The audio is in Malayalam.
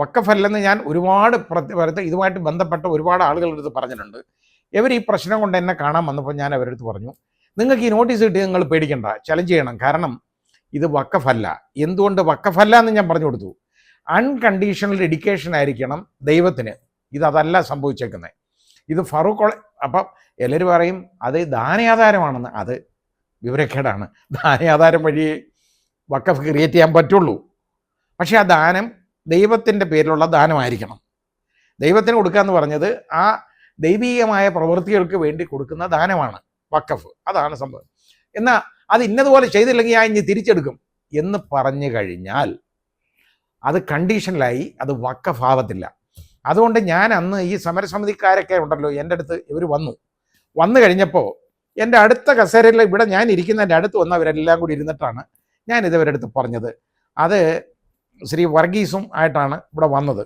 വക്കഫല്ലെന്ന് ഞാൻ ഒരുപാട് ഇതുമായിട്ട് ബന്ധപ്പെട്ട ഒരുപാട് ആളുകളുടെ അടുത്ത് പറഞ്ഞിട്ടുണ്ട്. ഇവർ ഈ പ്രശ്നം കൊണ്ട് എന്നെ കാണാൻ വന്നപ്പോൾ ഞാൻ അവരുടെ അടുത്ത് പറഞ്ഞു, നിങ്ങൾക്ക് ഈ നോട്ടീസ് കിട്ടി നിങ്ങൾ പേടിക്കണ്ട, ചലഞ്ച് ചെയ്യണം, കാരണം ഇത് വക്കഫല്ല. എന്തുകൊണ്ട് വക്കഫല്ല എന്ന് ഞാൻ പറഞ്ഞു കൊടുത്തു. അൺകണ്ടീഷണൽ ഡെഡിക്കേഷൻ ആയിരിക്കണം ദൈവത്തിന്. അതല്ല സംഭവിച്ചേക്കുന്നത്. ഇത് ഫറൂഖ്. അപ്പം എല്ലാവരും പറയും അത് ദാനയാധാരമാണെന്ന്. അത് വിവരക്കേടാണ്. ദാനയാധാരം വഴി വക്കഫ് ക്രിയേറ്റ് ചെയ്യാൻ പറ്റുള്ളൂ. പക്ഷേ ആ ദാനം ദൈവത്തിൻ്റെ പേരിലുള്ള ദാനമായിരിക്കണം. ദൈവത്തിന് കൊടുക്കുക എന്ന് പറഞ്ഞത് ആ ദൈവീകമായ പ്രവൃത്തികൾക്ക് വേണ്ടി കൊടുക്കുന്ന ദാനമാണ് വക്കഫ്. അതാണ് സംഭവം. എന്നാൽ അത് ഇന്നതുപോലെ ചെയ്തില്ലെങ്കിൽ ഞാൻ ഇനി തിരിച്ചെടുക്കും എന്ന് പറഞ്ഞു കഴിഞ്ഞാൽ അത് കണ്ടീഷനിലായി, അത് വക്കഫ് ആവത്തില്ല. അതുകൊണ്ട് ഞാൻ അന്ന് ഈ സമരസമിതിക്കാരൊക്കെ ഉണ്ടല്ലോ, എൻ്റെ അടുത്ത് ഇവർ വന്നു കഴിഞ്ഞപ്പോൾ എൻ്റെ അടുത്ത കസേരയിൽ ഇവിടെ ഞാൻ ഇരിക്കുന്നതിൻ്റെ അടുത്ത് വന്നവരെല്ലാം കൂടി ഇരുന്നിട്ടാണ് ഞാൻ ഇതവരുടെ അടുത്ത് പറഞ്ഞത്. അത് ശ്രീ വർഗീസും ആയിട്ടാണ് ഇവിടെ വന്നത്.